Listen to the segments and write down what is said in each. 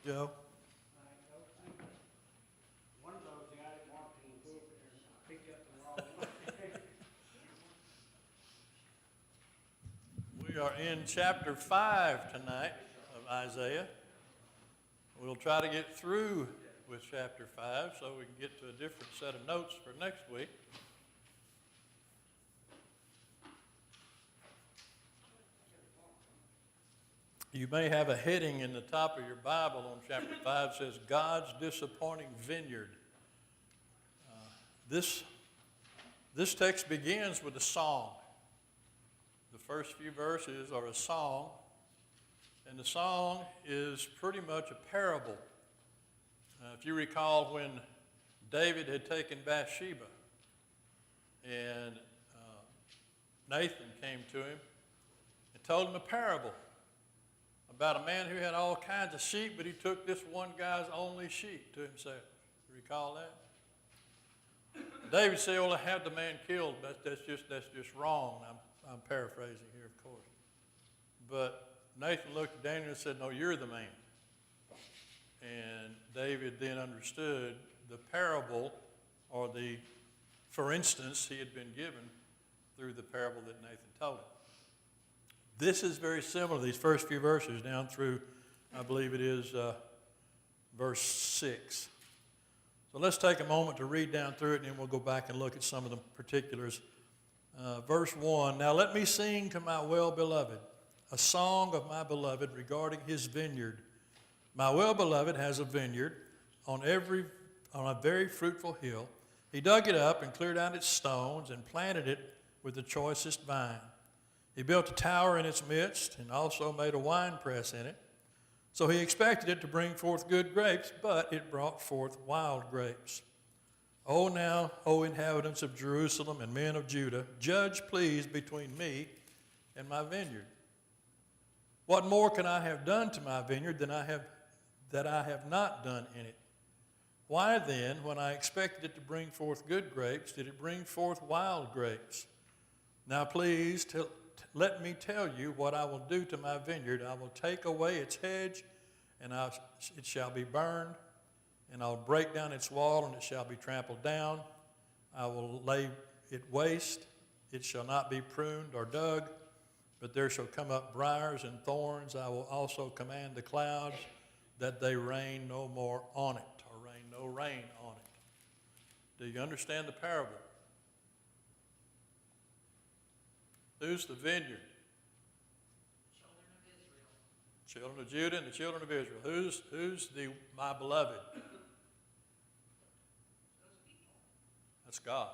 Joe? One of those got it marked in the book and I picked up the wrong one. We are in chapter 5 tonight of Isaiah. We'll try to get through with chapter 5 so we can get to a different set of notes for next week. You may have a heading in the top of your Bible on chapter 5 that says, God's Disappointing Vineyard. This text begins with a song. The first few verses are a song, and the song is pretty much a parable. If you recall when David had taken Bathsheba, and Nathan came to him and told him a parable about a man who had all kinds of sheep, but he took this one guy's only sheep to himself. You recall that? David said, well, I had the man killed. That's just wrong. I'm paraphrasing here, of course. But Nathan looked at Daniel and said, no, you're the man. And David then understood the parable, or for instance, he had been given through the parable that Nathan told him. This is very similar, these first few verses down through, I believe it is verse 6. So let's take a moment to read down through it, and then we'll go back and look at some of the particulars. Verse 1, now let me sing to my well-beloved a song of my beloved regarding his vineyard. My well-beloved has a vineyard on a very fruitful hill. He dug it up and cleared out its stones and planted it with the choicest vine. He built a tower in its midst and also made a wine press in it. So he expected it to bring forth good grapes, but it brought forth wild grapes. O now, O inhabitants of Jerusalem and men of Judah, judge please between me and my vineyard. What more can I have done to my vineyard that I have not done in it? Why then, when I expected it to bring forth good grapes, did it bring forth wild grapes? Now please let me tell you what I will do to my vineyard. I will take away its hedge, and it shall be burned, and I'll break down its wall, and it shall be trampled down. I will lay it waste. It shall not be pruned or dug, but there shall come up briars and thorns. I will also command the clouds that they rain no more on it, or rain no rain on it. Do you understand the parable? Who's the vineyard? Children of Judah and the children of Israel. Who's my beloved? That's God.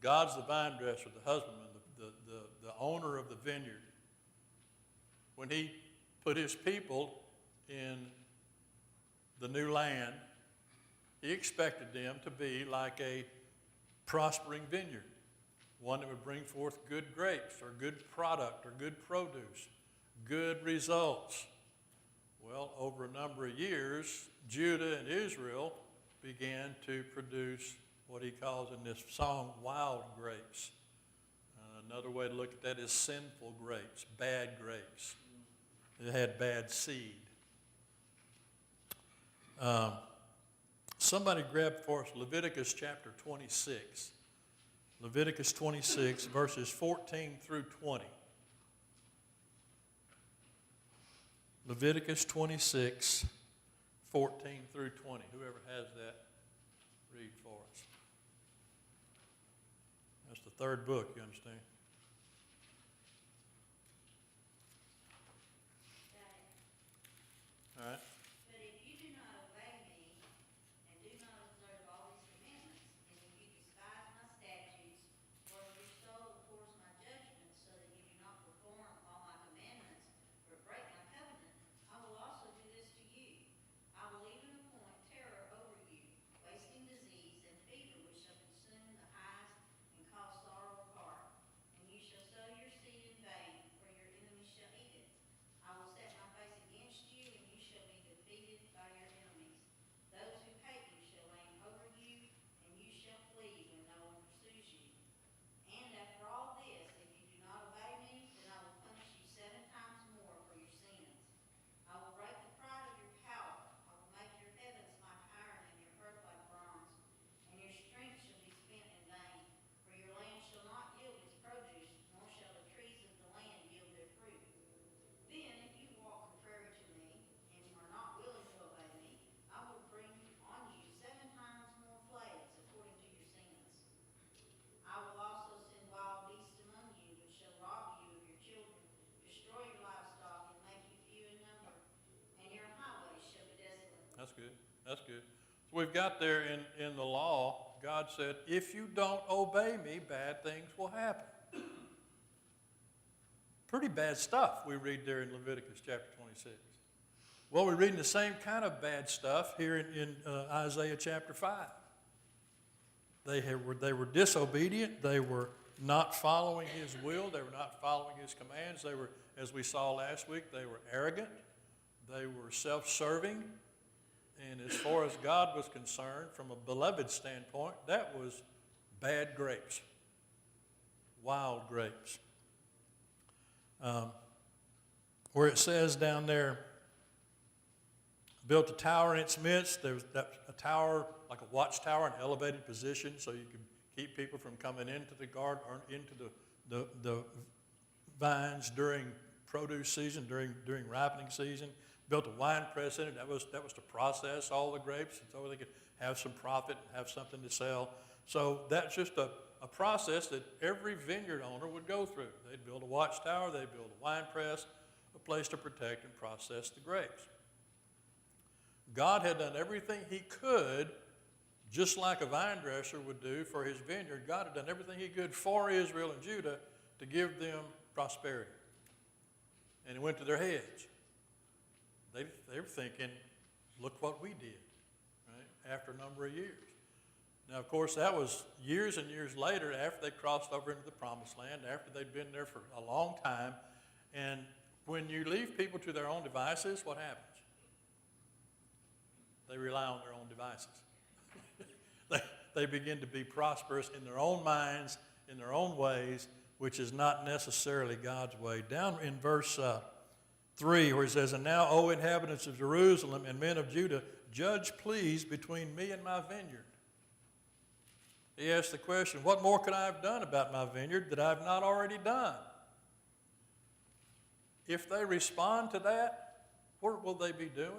God's the vine dresser, the husbandman, the owner of the vineyard. When he put his people in the new land, he expected them to be like a prospering vineyard, one that would bring forth good grapes or good product or good produce, good results. Well, over a number of years, Judah and Israel began to produce what he calls in this song wild grapes. Another way to look at that is sinful grapes, bad grapes. It had bad seed. Somebody grab for us Leviticus chapter 26. Leviticus 26, verses 14 through 20. Leviticus 26, 14 through 20. Whoever has that, read for us. That's the third book, you understand? All right. But if you do not obey me and do not observe all these commandments, and if you despise my statutes, or if your soul abhors my judgments, so that you do not perform all my commandments, but break my covenant, I will also do this to you. I will even appoint terror over you, wasting disease and fever, which shall consume the eyes and cause sorrow of heart. That's good. So we've got there in the law, God said, if you don't obey me, bad things will happen. Pretty bad stuff we read there in Leviticus chapter 26. Well, we're reading the same kind of bad stuff here in Isaiah chapter 5. They were disobedient. They were not following his will. They were not following his commands. They were, as we saw last week, they were arrogant. They were self-serving. And as far as God was concerned, from a beloved standpoint, that was bad grapes, wild grapes. Where it says down there, built a tower in its midst. There was a tower, like a watchtower, an elevated position, so you could keep people from coming into the garden or into the vines during produce season, during ripening season. Built a wine press in it. That was to process all the grapes, so they could have some profit and have something to sell. So that's just a process that every vineyard owner would go through. They'd build a watchtower, they'd build a wine press, a place to protect and process the grapes. God had done everything he could, just like a vine dresser would do for his vineyard. God had done everything he could for Israel and Judah to give them prosperity. And it went to their heads. They were thinking, look what we did, right, after a number of years. Now, of course, that was years and years later after they crossed over into the Promised Land, after they'd been there for a long time. And when you leave people to their own devices, what happens? They rely on their own devices. They begin to be prosperous in their own minds, in their own ways, which is not necessarily God's way. Down in verse 3, where it says, and now, O inhabitants of Jerusalem and men of Judah, judge please between me and my vineyard. He asked the question, what more could I have done about my vineyard that I have not already done? If they respond to that, what will they be doing?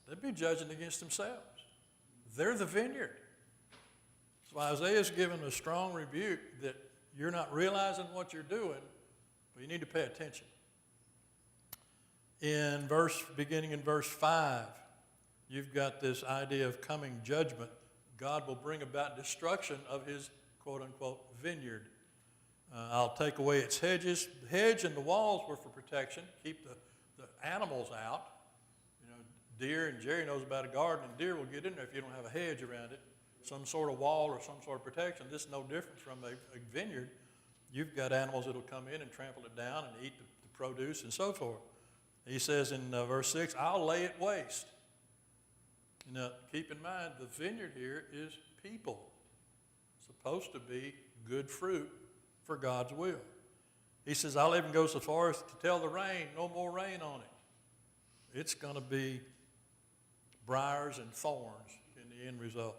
They'd be judging against themselves. They're the vineyard. So Isaiah's given a strong rebuke that you're not realizing what you're doing, but you need to pay attention. Beginning in verse 5, you've got this idea of coming judgment. God will bring about destruction of his quote-unquote vineyard. I'll take away its hedges. The hedge and the walls were for protection, keep the animals out. You know, deer, and Jerry knows about a garden, and deer will get in there if you don't have a hedge around it, some sort of wall or some sort of protection. This is no different from a vineyard. You've got animals that will come in and trample it down and eat the produce and so forth. He says in verse 6, I'll lay it waste. Now, keep in mind, the vineyard here is people. It's supposed to be good fruit for God's will. He says, I'll even go so far as to tell the rain, no more rain on it. It's going to be briars and thorns in the end result.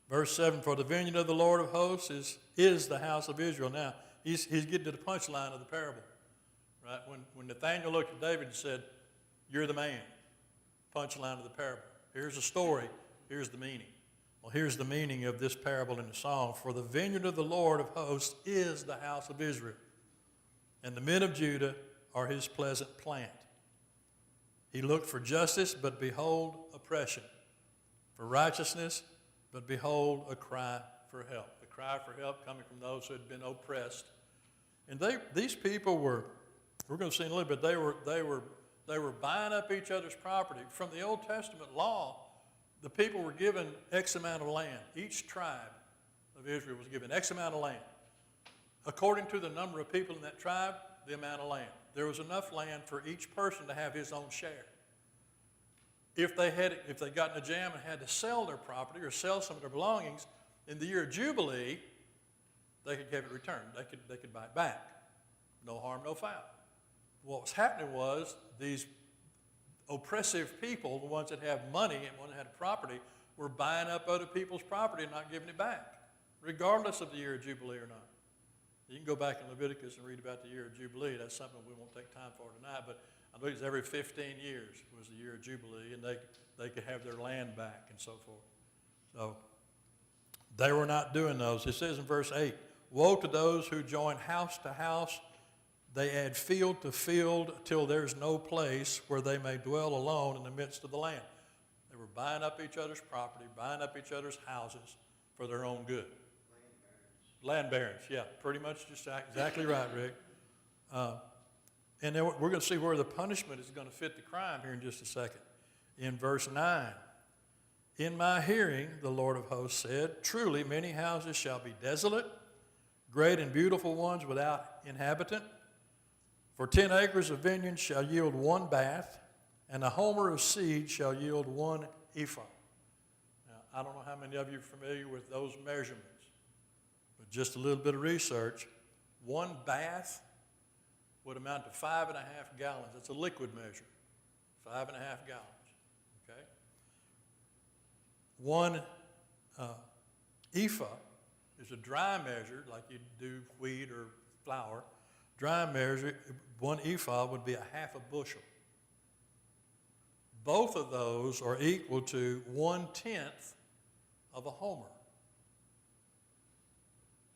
Verse 7, for the vineyard of the Lord of hosts is the house of Israel. Now, he's getting to the punchline of the parable. Right? When Nathanael looked at David and said, you're the man. Punchline of the parable. Here's the story. Here's the meaning. Well, here's the meaning of this parable in the song. For the vineyard of the Lord of hosts is the house of Israel, and the men of Judah are his pleasant plant. He looked for justice, but behold, oppression. For righteousness, but behold, a cry for help. The cry for help coming from those who had been oppressed. And these people were, we're going to see in a little bit, they were buying up each other's property. From the Old Testament law, the people were given X amount of land. Each tribe of Israel was given X amount of land. According to the number of people in that tribe, the amount of land. There was enough land for each person to have his own share. If they got in a jam and had to sell their property or sell some of their belongings, in the year of Jubilee, they could give it returned. They could buy it back. No harm, no foul. What was happening was these oppressive people, the ones that have money and ones that had property, were buying up other people's property and not giving it back, regardless of the year of Jubilee or not. You can go back in Leviticus and read about the year of Jubilee. That's something we won't take time for tonight, but I believe it's every 15 years was the year of Jubilee, and they could have their land back and so forth. So they were not doing those. It says in verse 8, woe to those who join house to house, they add field to field till there's no place where they may dwell alone in the midst of the land. They were buying up each other's property, buying up each other's houses for their own good. Land barons, yeah, pretty much just exactly right, Rick. And then we're going to see where the punishment is going to fit the crime here in just a second. In verse 9, in my hearing, the Lord of hosts said, truly many houses shall be desolate, great and beautiful ones without inhabitant. For 10 acres of vineyard shall yield 1 bath, and a homer of seed shall yield 1 ephah. Now, I don't know how many of you are familiar with those measurements, but just a little bit of research. 1 bath would amount to 5.5 gallons. That's a liquid measure, 5.5 gallons, okay? 1 ephah is a dry measure, like you do wheat or flour. Dry measure, 1 ephah would be 1/2 bushel. Both of those are equal to 1/10 of a homer.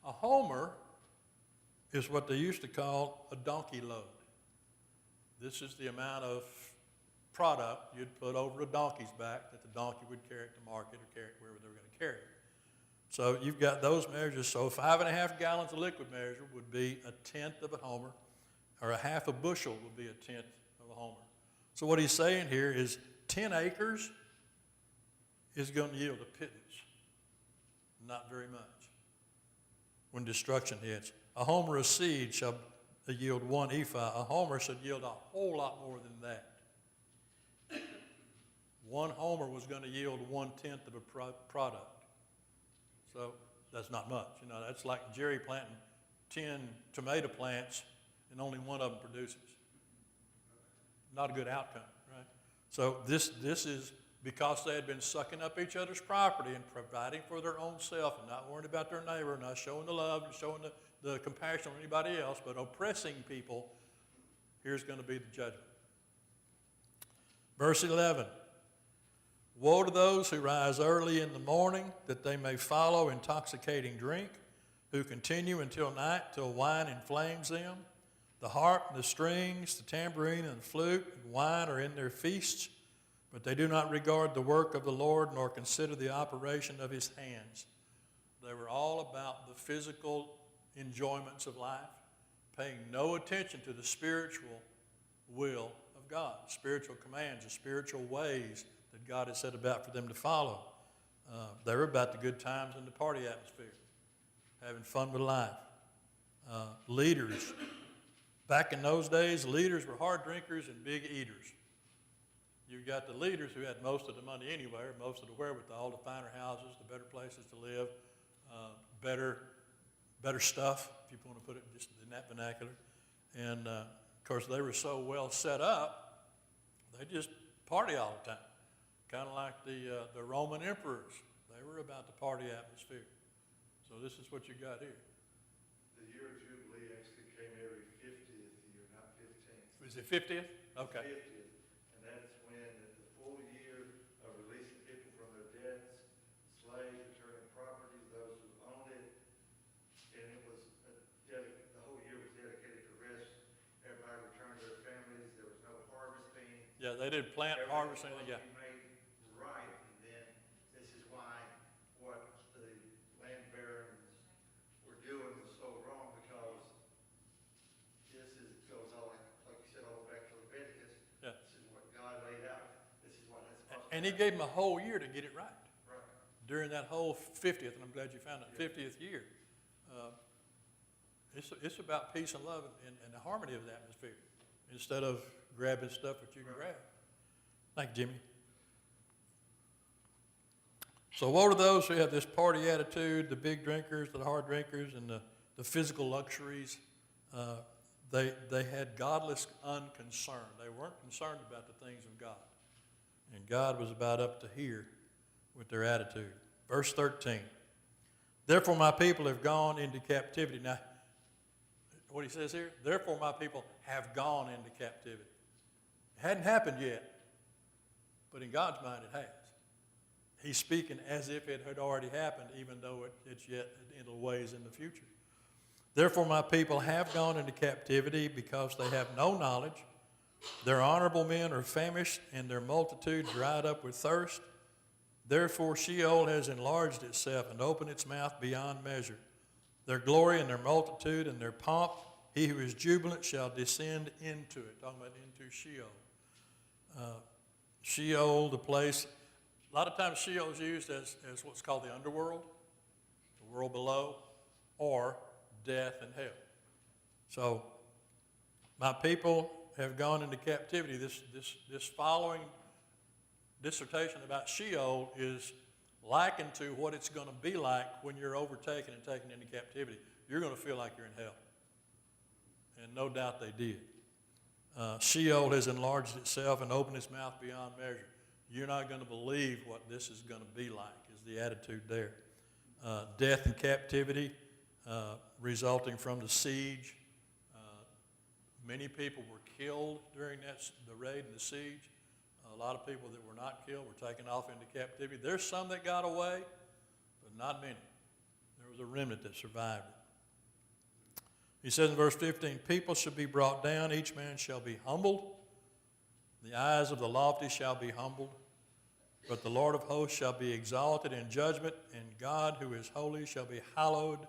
A homer is what they used to call a donkey load. This is the amount of product you'd put over a donkey's back that the donkey would carry it to market or carry it wherever they were going to carry it. So you've got those measures. So 5.5 gallons of liquid measure would be 1/10 of a homer, or 1/2 bushel would be 1/10 of a homer. So what he's saying here is 10 acres is going to yield a pittance. Not very much. When destruction hits. A homer of seed shall yield 1 ephah. A homer should yield a whole lot more than that. 1 homer was going to yield 1/10 of a product. So that's not much. You know, that's like Jerry planting 10 tomato plants and only 1 of them produces. Not a good outcome, right? So this is because they had been sucking up each other's property and providing for their own self and not worrying about their neighbor, not showing the love and showing the compassion on anybody else, but oppressing people. Here's going to be the judgment. Verse 11. Woe to those who rise early in the morning, that they may follow intoxicating drink, who continue until night, till wine inflames them. The harp and the strings, the tambourine and the flute and wine are in their feasts, but they do not regard the work of the Lord, nor consider the operation of his hands. They were all about the physical enjoyments of life, paying no attention to the spiritual will of God, spiritual commands, the spiritual ways that God has set about for them to follow. They were about the good times and the party atmosphere, having fun with life. Leaders. Back in those days, leaders were hard drinkers and big eaters. You've got the leaders who had most of the money anyway, or most of the wherewithal, the finer houses, the better places to live, better stuff, if you want to put it just in that vernacular. And, of course, they were so well set up, they just party all the time. Kind of like the Roman emperors. They were about the party atmosphere. So this is what you got here. The year of Jubilee actually came every 50th year, not 15th. Is it 50th? Okay. 50th. And that's when the full year of releasing people from their debts, slaves, returning property, those who owned it. And it was, the whole year was dedicated to rest. Everybody returned to their families. There was no harvesting. Yeah, they didn't plant, harvest, anything. Yeah. Right, and then this is why what the land barons were doing was so wrong, because goes all, like you said, all the way back to Leviticus. Yeah. This is what God laid out. This is what it's supposed to And he gave them a whole year to get it right. Right. During that whole 50th, and I'm glad you found it, 50th year. It's about peace and love and the harmony of the atmosphere, instead of grabbing stuff that you can grab. Thank you, Jimmy. So woe to those who have this party attitude, the big drinkers, the hard drinkers, and the physical luxuries. They had godless unconcern. They weren't concerned about the things of God. And God was about up to here with their attitude. Verse 13. Therefore my people have gone into captivity. Now, what he says here, therefore my people have gone into captivity. It hadn't happened yet, but in God's mind it has. He's speaking as if it had already happened, even though it's yet in a ways in the future. Therefore my people have gone into captivity because they have no knowledge. Their honorable men are famished, and their multitude dried up with thirst. Therefore Sheol has enlarged itself and opened its mouth beyond measure. Their glory and their multitude and their pomp, he who is jubilant shall descend into it. Talking about into Sheol. Sheol, the place, a lot of times Sheol is used as what's called the underworld, the world below, or death and hell. So my people have gone into captivity. This following dissertation about Sheol is likened to what it's going to be like when you're overtaken and taken into captivity. You're going to feel like you're in hell. And no doubt they did. Sheol has enlarged itself and opened its mouth beyond measure. You're not going to believe what this is going to be like, is the attitude there. Death and captivity resulting from the siege. Many people were killed during the raid and the siege. A lot of people that were not killed were taken off into captivity. There's some that got away, but not many. There was a remnant that survived it. He says in verse 15, people shall be brought down, each man shall be humbled. The eyes of the lofty shall be humbled, but the Lord of hosts shall be exalted in judgment, and God who is holy shall be hallowed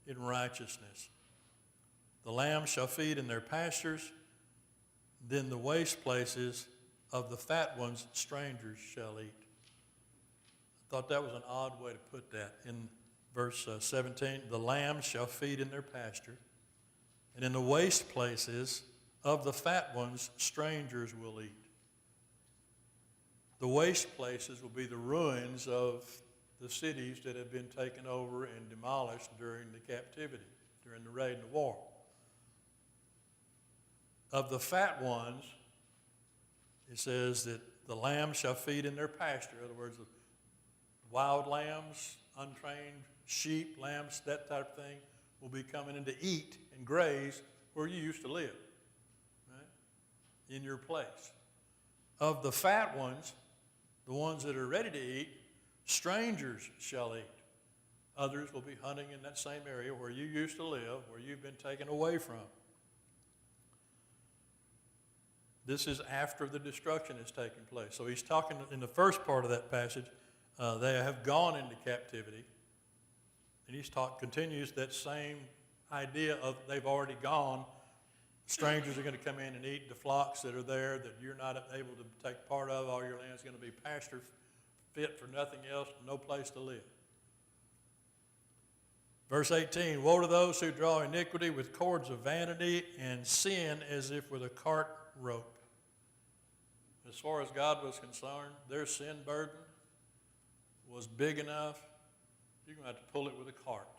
in righteousness. The lambs shall feed in their pastures, then the waste places of the fat ones strangers shall eat. I thought that was an odd way to put that. In verse 17, the lambs shall feed in their pasture, and in the waste places of the fat ones strangers will eat. The waste places will be the ruins of the cities that have been taken over and demolished during the captivity, during the raid and the war. Of the fat ones, it says that the lambs shall feed in their pasture. In other words, the wild lambs, untrained sheep, lambs, that type of thing, will be coming in to eat and graze where you used to live, right? In your place. Of the fat ones, the ones that are ready to eat, strangers shall eat. Others will be hunting in that same area where you used to live, where you've been taken away from. This is after the destruction has taken place. So he's talking in the first part of that passage, they have gone into captivity. And he's continues that same idea of they've already gone. Strangers are going to come in and eat the flocks that are there that you're not able to take part of. All your land's going to be pasture fit for nothing else, no place to live. Verse 18, woe to those who draw iniquity with cords of vanity and sin as if with a cart rope. As far as God was concerned, their sin burden was big enough, you're going to have to pull it with a cart.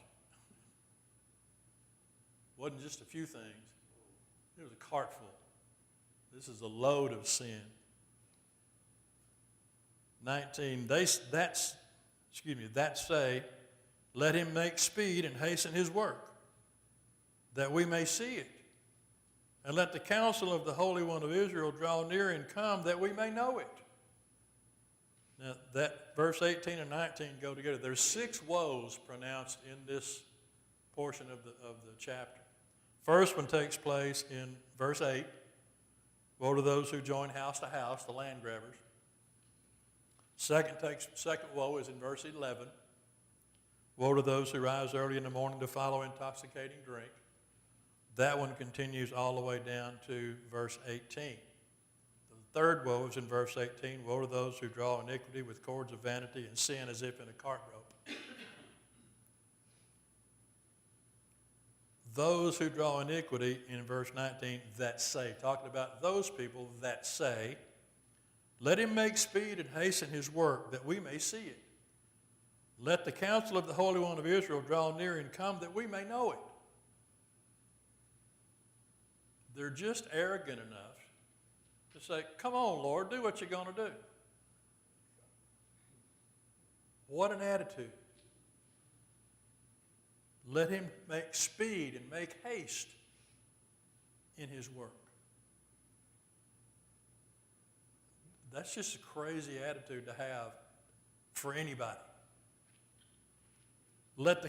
Wasn't just a few things. It was a cart full. This is a load of sin. 19, that say, let him make speed and hasten his work, that we may see it. And let the counsel of the Holy One of Israel draw near and come, that we may know it. Now, that verse 18 and 19 go together. There's 6 woes pronounced in this portion of the chapter. First one takes place in verse 8. Woe to those who join house to house, the land grabbers. Second woe is in verse 11. Woe to those who rise early in the morning to follow intoxicating drink. That one continues all the way down to verse 18. The third woe is in verse 18. Woe to those who draw iniquity with cords of vanity and sin as if in a cart rope. Those who draw iniquity in verse 19 that say, talking about those people that say, let him make speed and hasten his work that we may see it. Let the counsel of the Holy One of Israel draw near and come that we may know it. They're just arrogant enough to say, come on, Lord, do what you're going to do. What an attitude. Let him make speed and make haste in his work. That's just a crazy attitude to have for anybody. Let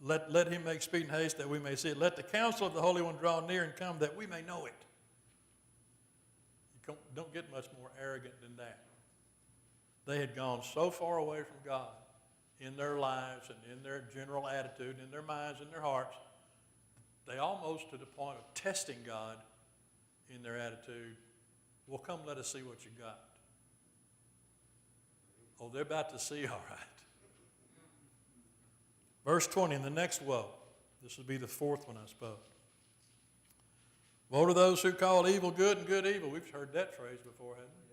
let him make speed and haste that we may see it. Let the counsel of the Holy One draw near and come that we may know it. You don't get much more arrogant than that. They had gone so far away from God in their lives and in their general attitude, in their minds and their hearts, they almost to the point of testing God in their attitude. Well, come let us see what you got. Oh, they're about to see all right. Verse 20, in the next woe. This would be the fourth one, I suppose. Woe to those who call evil good and good evil. We've heard that phrase before, haven't we?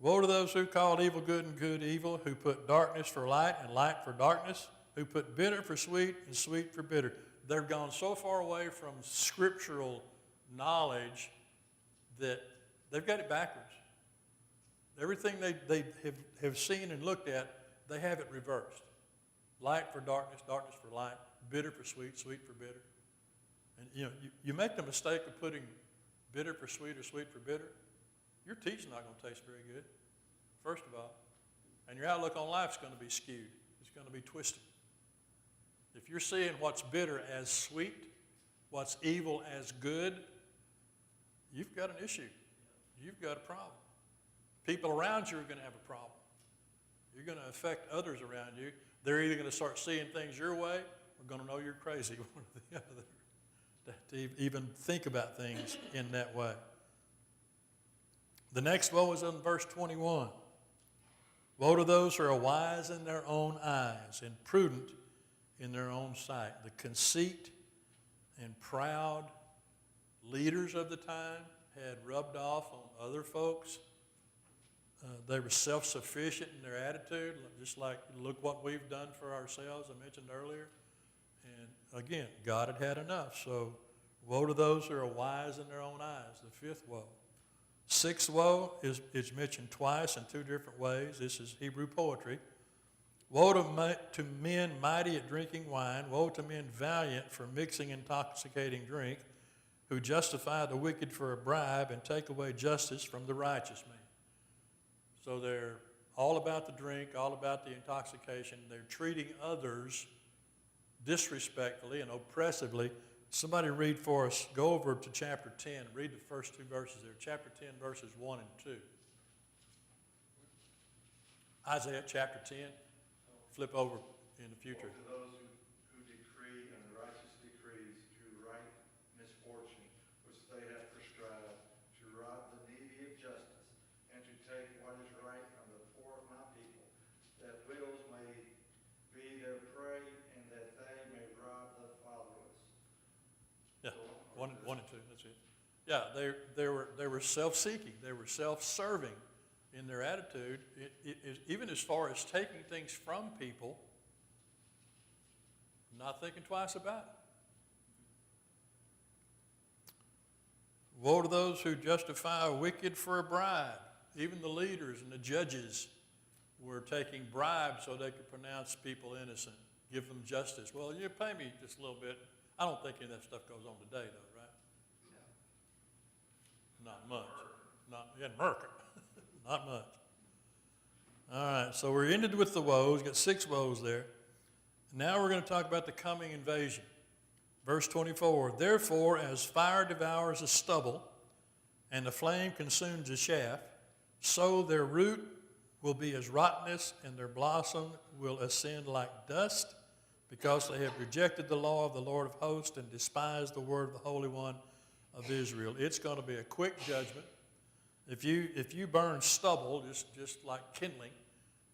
Woe to those who call evil good and good evil, who put darkness for light and light for darkness, who put bitter for sweet and sweet for bitter. They've gone so far away from scriptural knowledge that they've got it backwards. Everything they have seen and looked at, they have it reversed. Light for darkness, darkness for light, bitter for sweet, sweet for bitter. And you make the mistake of putting bitter for sweet or sweet for bitter, your tea's not going to taste very good, first of all. And your outlook on life is going to be skewed. It's going to be twisted. If you're seeing what's bitter as sweet, what's evil as good, you've got an issue. You've got a problem. People around you are going to have a problem. You're going to affect others around you. They're either going to start seeing things your way or going to know you're crazy, one or the other, to even think about things in that way. The next woe is in verse 21. Woe to those who are wise in their own eyes and prudent in their own sight. The conceit and proud leaders of the time had rubbed off on other folks. They were self-sufficient in their attitude, just like, look what we've done for ourselves, I mentioned earlier. And again, God had had enough. So woe to those who are wise in their own eyes, the fifth woe. Sixth woe is mentioned twice in two different ways. This is Hebrew poetry. Woe to men mighty at drinking wine. Woe to men valiant for mixing intoxicating drink, who justify the wicked for a bribe and take away justice from the righteous man. So they're all about the drink, all about the intoxication. They're treating others disrespectfully and oppressively. Somebody read for us, go over to chapter 10, read the first two verses there. Chapter 10, verses 1 and 2. Isaiah chapter 10, flip over in the future. To those who decree unrighteous decrees to right misfortune, which they have prescribed, to rob the needy of justice, and to take what is right from the poor of my people, that widows may be their prey, and that they may rob the fatherless. Yeah, one and two, that's it. Yeah, they were self-seeking. They were self-serving in their attitude, even as far as taking things from people, not thinking twice about it. Woe to those who justify a wicked for a bribe. Even the leaders and the judges were taking bribes so they could pronounce people innocent, give them justice. Well, you pay me just a little bit. I don't think any of that stuff goes on today, though, right? Not much. Not in America. Not much. All right, so we're ended with the woes. We've got 6 woes there. Now we're going to talk about the coming invasion. Verse 24, therefore, as fire devours the stubble and the flame consumes the chaff, so their root will be as rottenness and their blossom will ascend like dust, because they have rejected the law of the Lord of hosts and despised the word of the Holy One of Israel. It's going to be a quick judgment. If you burn stubble, just like kindling,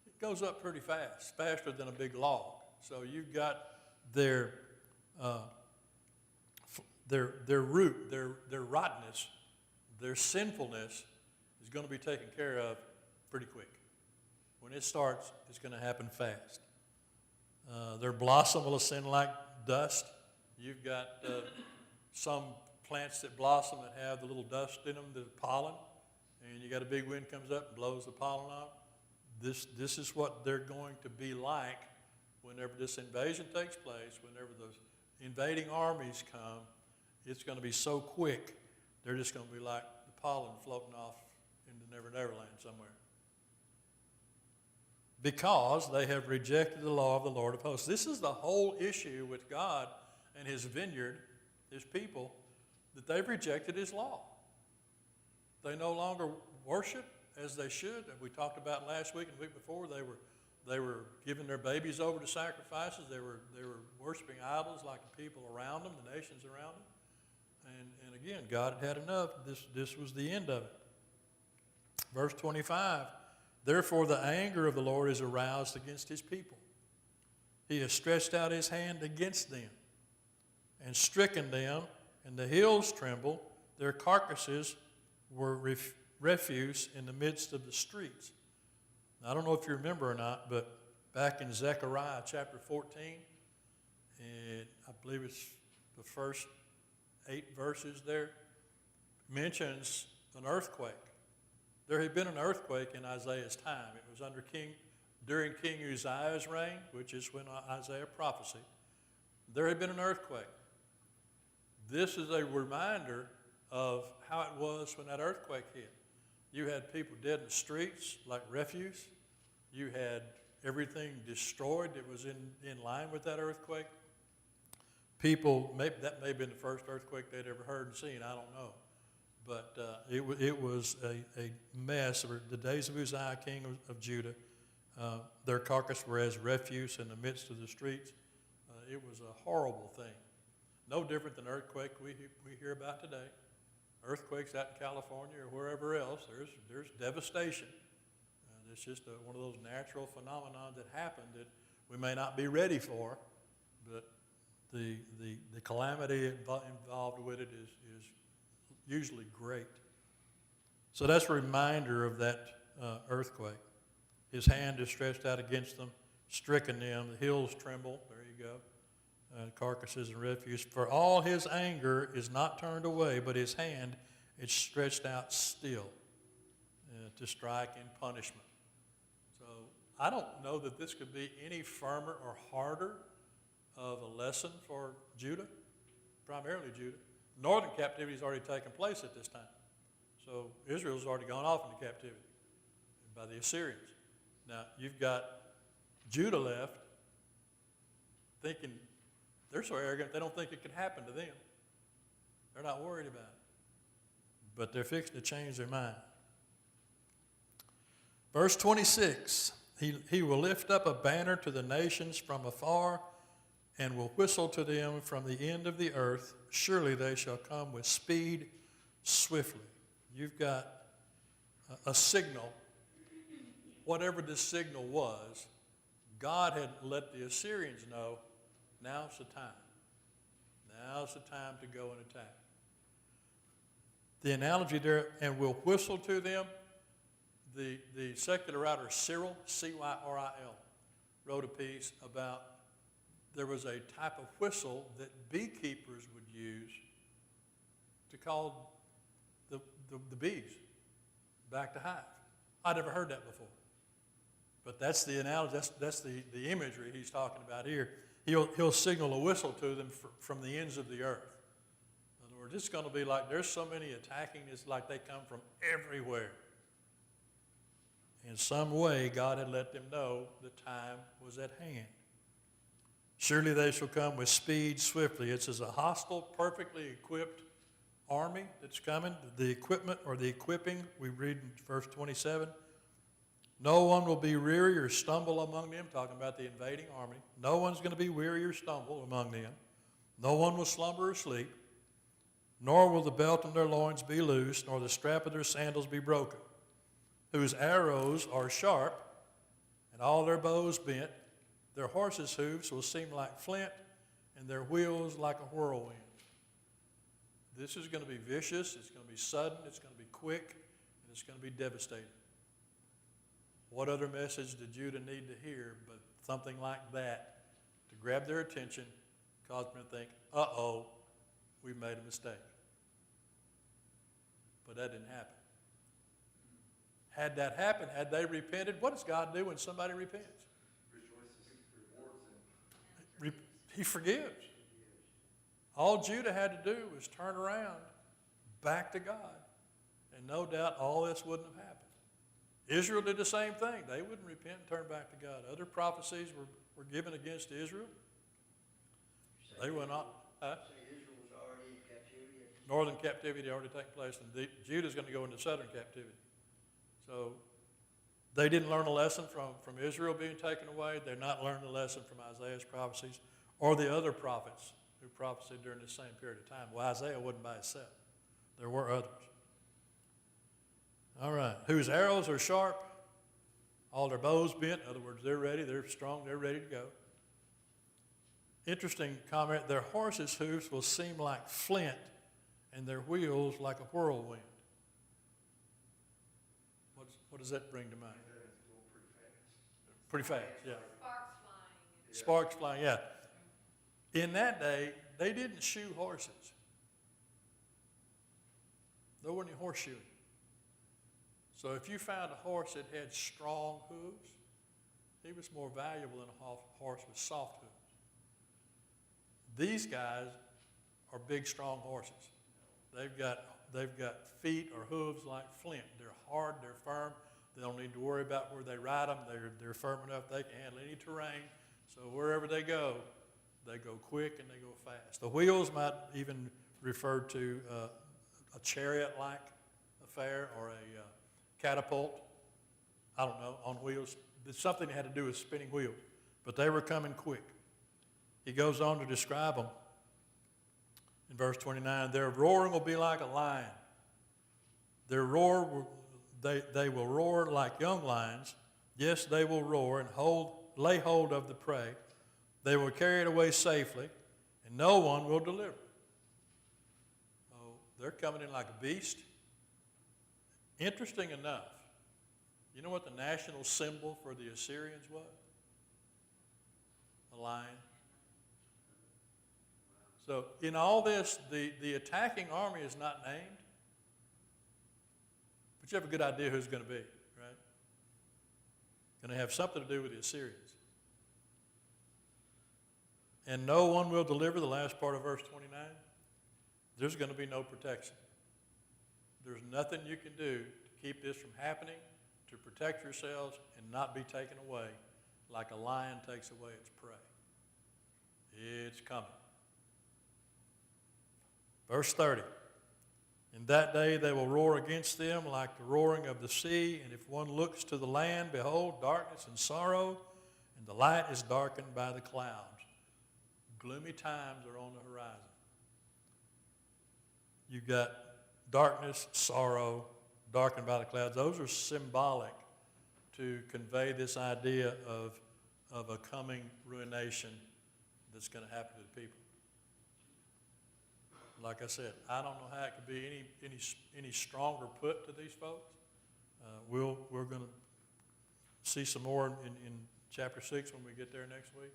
it goes up pretty fast, faster than a big log. So you've got their root, their rottenness, their sinfulness is going to be taken care of pretty quick. When it starts, it's going to happen fast. Their blossom will ascend like dust. You've got some plants that blossom that have the little dust in them, the pollen, and you got a big wind comes up and blows the pollen off. This is what they're going to be like whenever this invasion takes place, whenever those invading armies come. It's going to be so quick, they're just going to be like the pollen floating off into Never Never Land somewhere. because they have rejected the law of the Lord of hosts. This is the whole issue with God and his vineyard, his people, that they've rejected his law. They no longer worship as they should. And we talked about last week and the week before, they were giving their babies over to sacrifices. They were worshiping idols like the people around them, the nations around them. And again, God had enough. This was the end of it. Verse 25, therefore the anger of the Lord is aroused against his people. He has stretched out his hand against them and stricken them, and the hills tremble. Their carcasses were refuse in the midst of the streets. Now, I don't know if you remember or not, but back in Zechariah chapter 14, and I believe it's the first 8 verses there, mentions an earthquake. There had been an earthquake in Isaiah's time. It was during King Uzziah's reign, which is when Isaiah prophesied. There had been an earthquake. This is a reminder of how it was when that earthquake hit. You had people dead in the streets like refuse. You had everything destroyed that was in line with that earthquake. People, that may have been the first earthquake they'd ever heard and seen, I don't know. But it was a mess. The days of Uzziah, king of Judah, their carcass were as refuse in the midst of the streets. It was a horrible thing. No different than earthquake we hear about today. Earthquakes out in California or wherever else, there's devastation. It's just one of those natural phenomena that happen that we may not be ready for, but the calamity involved with it is usually great. So that's a reminder of that earthquake. His hand is stretched out against them, stricken them. The hills tremble. There you go. Carcasses and refuse. For all his anger is not turned away, but his hand is stretched out still to strike in punishment. So I don't know that this could be any firmer or harder of a lesson for Judah, primarily Judah. Northern captivity has already taken place at this time. So Israel's already gone off into captivity by the Assyrians. Now you've got Judah left thinking, they're so arrogant, they don't think it could happen to them. They're not worried about it. But they're fixing to change their mind. Verse 26, he will lift up a banner to the nations from afar and will whistle to them from the end of the earth. Surely they shall come with speed swiftly. You've got a signal. Whatever this signal was, God had let the Assyrians know, now's the time. Now's the time to go and attack. The analogy there, and will whistle to them, the secular writer Cyril, C-Y-R-I-L, wrote a piece about there was a type of whistle that beekeepers would use to call the bees back to hive. I'd never heard that before. But that's the analogy, that's the imagery he's talking about here. He'll signal a whistle to them from the ends of the earth. In other words, it's going to be like there's so many attacking, it's like they come from everywhere. In some way, God had let them know the time was at hand. Surely they shall come with speed swiftly. It's as a hostile, perfectly equipped army that's coming. The equipment or the equipping, we read in verse 27. No one will be weary or stumble among them, talking about the invading army. No one's going to be weary or stumble among them. No one will slumber or sleep, nor will the belt in their loins be loosed, nor the strap of their sandals be broken, whose arrows are sharp, and all their bows bent. Their horses' hooves will seem like flint, and their wheels like a whirlwind. This is going to be vicious, it's going to be sudden, it's going to be quick, and it's going to be devastating. What other message did Judah need to hear but something like that to grab their attention, cause them to think, uh-oh, we made a mistake. But that didn't happen. Had that happened, had they repented, what does God do when somebody repents? He forgives. All Judah had to do was turn around back to God. And no doubt all this wouldn't have happened. Israel did the same thing. They wouldn't repent and turn back to God. Other prophecies were given against Israel. They went on. Say Israel was already in captivity. Northern captivity already taken place, and Judah's going to go into southern captivity. So they didn't learn a lesson from Israel being taken away. They're not learning a lesson from Isaiah's prophecies or the other prophets who prophesied during this same period of time. Well, Isaiah wasn't by himself. There were others. All right. Whose arrows are sharp, all their bows bent. In other words, they're ready, they're strong, they're ready to go. Interesting comment, their horses' hoofs will seem like flint and their wheels like a whirlwind. What does that bring to mind? It's going pretty fast. Pretty fast, yeah. Sparks flying. Sparks flying, yeah. In that day, they didn't shoe horses. There wasn't any horseshoeing. So if you found a horse that had strong hooves, he was more valuable than a horse with soft hooves. These guys are big, strong horses. They've got feet or hooves like flint. They're hard, they're firm. They don't need to worry about where they ride them. They're firm enough they can handle any terrain. So wherever they go quick and they go fast. The wheels might even refer to a chariot-like affair or a catapult. I don't know, on wheels. It's something that had to do with spinning wheels. But they were coming quick. He goes on to describe them. In verse 29, their roaring will be like a lion. Their roar, they will roar like young lions. Yes, they will roar and lay hold of the prey. They will carry it away safely, and no one will deliver. Oh, they're coming in like a beast. Interesting enough, you know what the national symbol for the Assyrians was? A lion. So in all this, the attacking army is not named, but you have a good idea who's going to be, right? Going to have something to do with the Assyrians. And no one will deliver, the last part of verse 29. There's going to be no protection. There's nothing you can do to keep this from happening, to protect yourselves and not be taken away like a lion takes away its prey. It's coming. Verse 30. In that day they will roar against them like the roaring of the sea, and if one looks to the land, behold, darkness and sorrow, and the light is darkened by the clouds. Gloomy times are on the horizon. You've got darkness, sorrow, darkened by the clouds. Those are symbolic to convey this idea of a coming ruination that's going to happen to the people. Like I said, I don't know how it could be any stronger put to these folks. We're going to see some more in chapter 6 when we get there next week.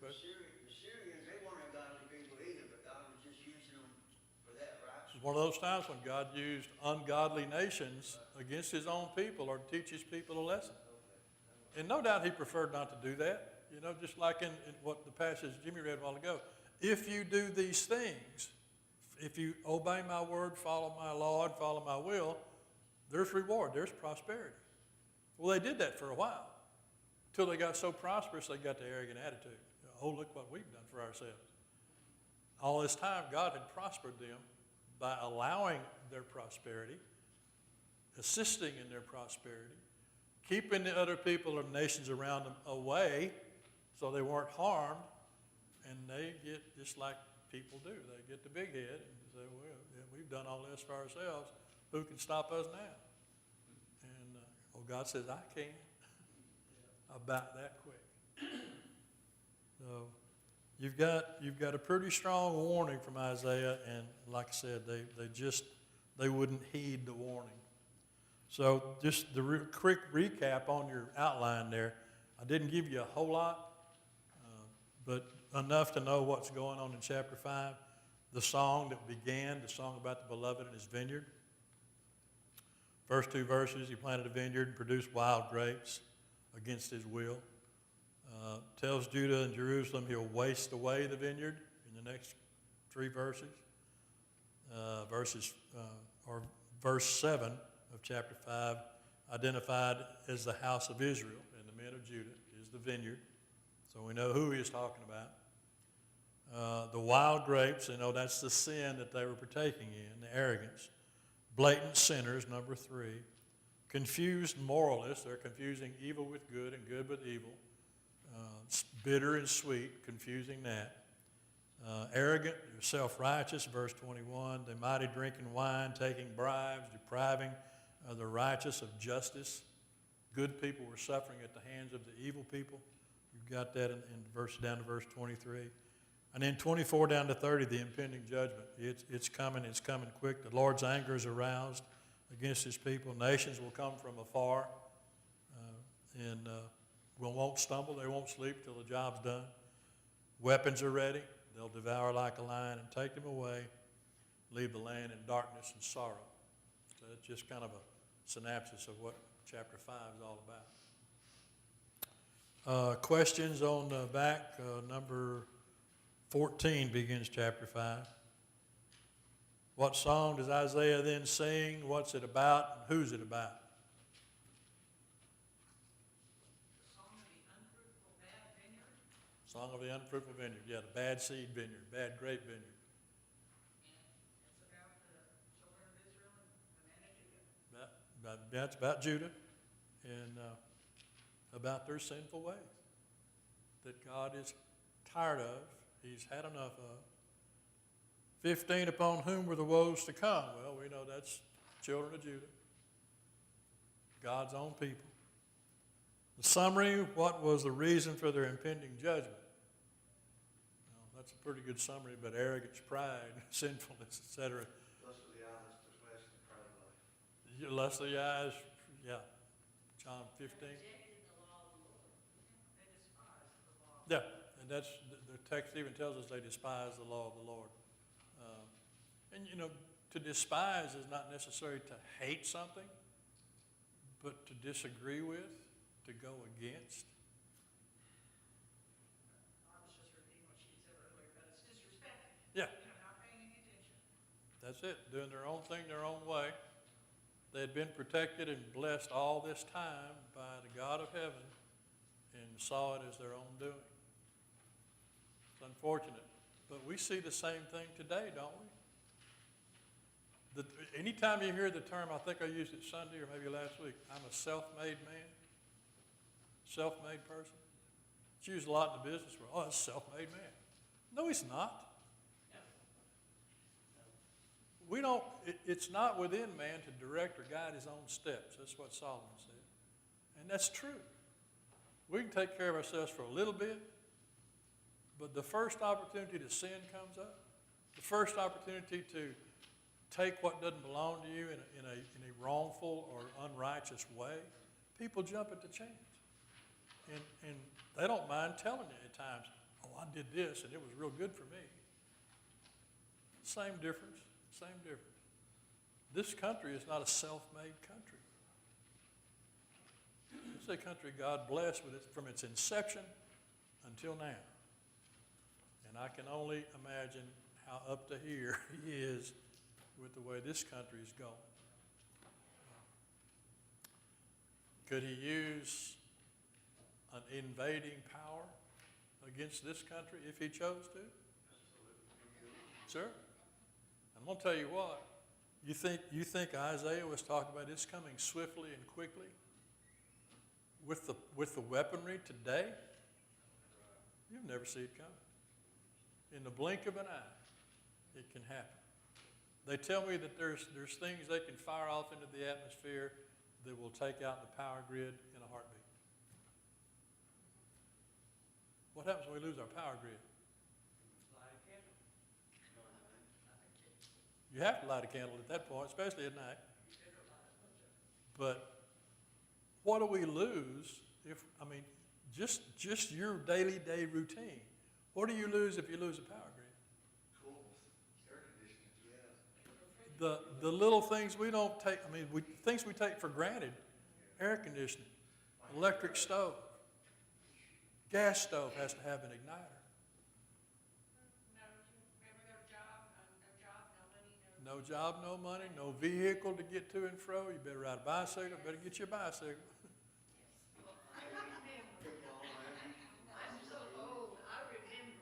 The Syrians, they weren't ungodly people either, but God was just using them for that, right? This is one of those times when God used ungodly nations against his own people or to teach his people a lesson. And no doubt he preferred not to do that. You know, just like in what the passage Jimmy read a while ago. If you do these things, if you obey my word, follow my law, and follow my will, there's reward, there's prosperity. Well, they did that for a while, until they got so prosperous they got the arrogant attitude. Oh, look what we've done for ourselves. All this time, God had prospered them by allowing their prosperity, assisting in their prosperity, keeping the other people or nations around them away so they weren't harmed. And they get just like people do. They get the big head and say, well, yeah, we've done all this for ourselves. Who can stop us now? And God says, I can. About that quick. So you've got a pretty strong warning from Isaiah, and like I said, they wouldn't heed the warning. So just the quick recap on your outline there. I didn't give you a whole lot, but enough to know what's going on in chapter 5. The song that began, the song about the beloved and his vineyard. First 2 verses, he planted a vineyard and produced wild grapes against his will. Tells Judah and Jerusalem he'll waste away the vineyard in the next 3 verses. Verse 7 of chapter 5 identified as the house of Israel, and the men of Judah is the vineyard. So we know who he is talking about. The wild grapes, that's the sin that they were partaking in, the arrogance. Blatant sinners, number 3. Confused moralists, they're confusing evil with good and good with evil. Bitter and sweet, confusing that. Arrogant, they're self-righteous, verse 21. They mighty drinking wine, taking bribes, depriving the righteous of justice. Good people were suffering at the hands of the evil people. You've got that in verse down to verse 23. And then 24 down to 30, the impending judgment. It's coming quick. The Lord's anger is aroused against his people. Nations will come from afar and won't stumble. They won't sleep till the job's done. Weapons are ready. They'll devour like a lion and take them away, leave the land in darkness and sorrow. So it's just kind of a synopsis of what chapter 5 is all about. Questions on the back, number 14 begins chapter 5. What song does Isaiah then sing? What's it about? And who's it about? Song of the unfruitful vineyard. Yeah, the bad seed vineyard, bad grape vineyard. It's about Judah and about their sinful ways that God is tired of. He's had enough of. 15, upon whom were the woes to come? Well, we know that's children of Judah, God's own people. The summary, what was the reason for their impending judgment? Well, that's a pretty good summary, but arrogance, pride, sinfulness, etc. Lust of the eyes, the flesh, and the pride of life. Lust of the eyes, yeah. John 15. Rejected the law of the Lord. They despise the law. Yeah, and that's the text even tells us they despise the law of the Lord. And to despise is not necessarily to hate something, but to disagree with, to go against. I was just repeating what she said earlier, but it's disrespectful. Yeah. Not paying any attention. That's it, doing their own thing their own way. They had been protected and blessed all this time by the God of heaven and saw it as their own doing. It's unfortunate. But we see the same thing today, don't we? Anytime you hear the term, I think I used it Sunday or maybe last week, I'm a self-made man, self-made person. It's used a lot in the business world. Oh, that's a self-made man. No, he's not. We don't, it's not within man to direct or guide his own steps. That's what Solomon said. And that's true. We can take care of ourselves for a little bit, but the first opportunity to sin comes up, the first opportunity to take what doesn't belong to you in a wrongful or unrighteous way, people jump at the chance. And they don't mind telling you at times, oh, I did this and it was real good for me. Same difference. This country is not a self-made country. It's a country God blessed with it from its inception until now. And I can only imagine how up to here he is with the way this country is going. Could he use an invading power against this country if he chose to? Sure. I'm going to tell you what, you think Isaiah was talking about this coming swiftly and quickly with the weaponry today? You'll never see it coming. In the blink of an eye, it can happen. They tell me that there's things they can fire off into the atmosphere that will take out the power grid in a heartbeat. What happens when we lose our power grid? You have to light a candle at that point, especially at night. But what do we lose if, just your daily day routine? What do you lose if you lose a power grid? Coolness, air conditioning. The little things we don't take, things we take for granted, air conditioning, electric stove, gas stove has to have an igniter. No, remember their job, no job, no money, No No job, no money, no vehicle to get to and fro. You better ride a bicycle, better get you a bicycle. I remember, I'm so old, I remember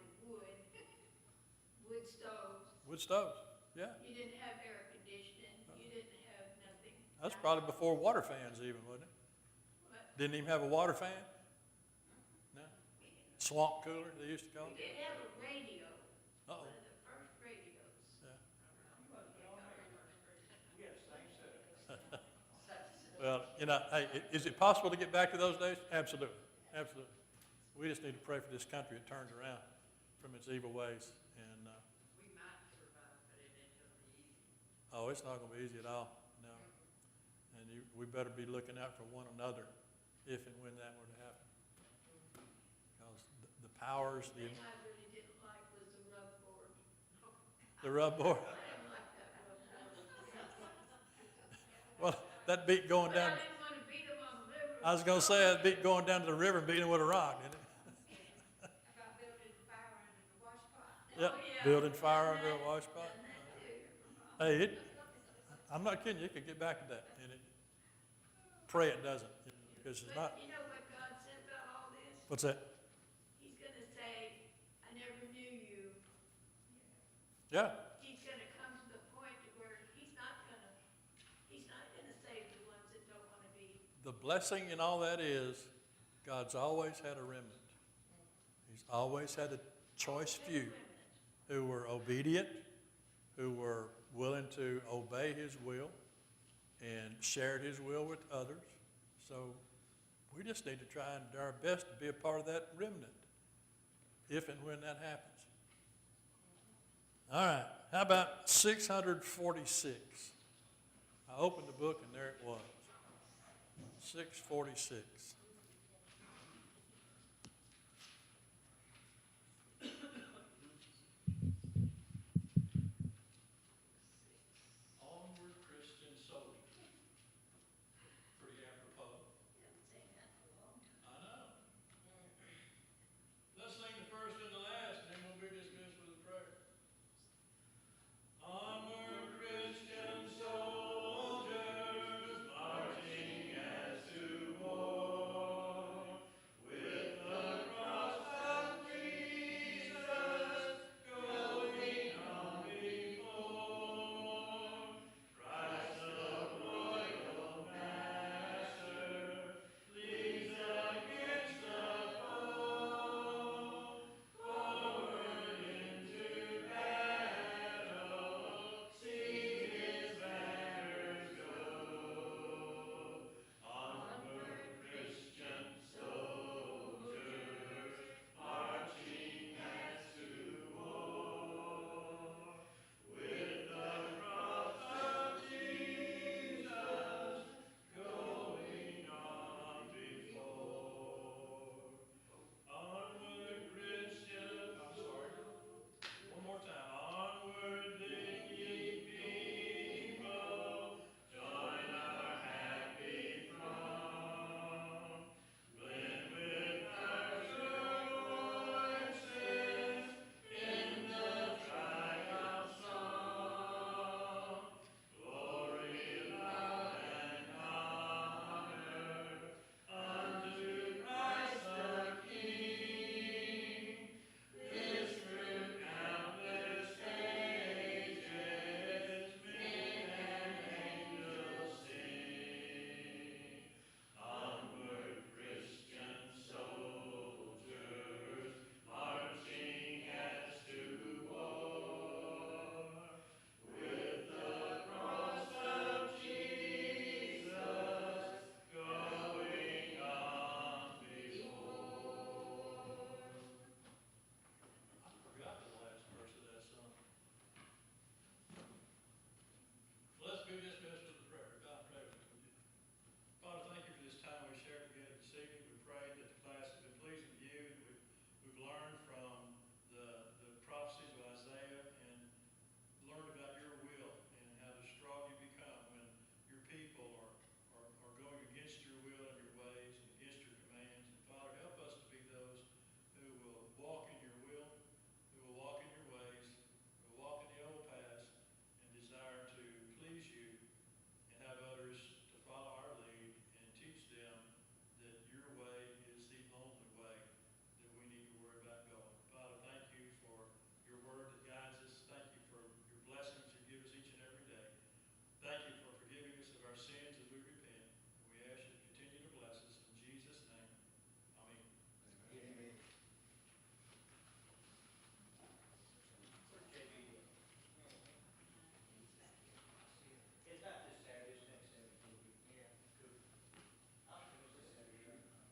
wood stoves. Wood stoves, yeah. You didn't have air conditioning, you didn't have nothing. That's probably before water fans even, wasn't it? But Didn't even have a water fan? No? Swamp cooler, they used to call we it? did have a radio, Uh-oh. one of the first radios. Yeah. We had the same setup. Well, you know, hey, is it possible to get back to those days? Absolutely, absolutely. We just need to pray for this country. It turns around from its evil ways. And, We might survive, but it ain't gonna be easy. oh, it's not gonna be easy at all, no. And we better be looking out for one another if and when that were to happen. Because the powers, The thing I really didn't like was the rub board. the rub board, I didn't like that rub board. well, that beat going But I down, didn't wanna beat them on the river. I was gonna say, that beat going down to the river and beating it with a rock, didn't it? About building fire under the wash pot. Yep, Oh, yeah. building fire under a wash pot. Done that too. Hey, I'm not kidding you, it could get back to that, and pray it doesn't, because it's not, But you know what God said about all this? what's that? He's gonna say, I never knew you. Yeah, He's gonna come to the point to where he's not gonna save the ones that don't wanna be. the blessing in all that is, God's always had a remnant. He's always had a choice few who were obedient, who were willing to obey his will, and shared his will with others. So we just need to try and do our best to be a part of that remnant, if and when that happens. All right, how about 646? I opened the book and there it was, 646.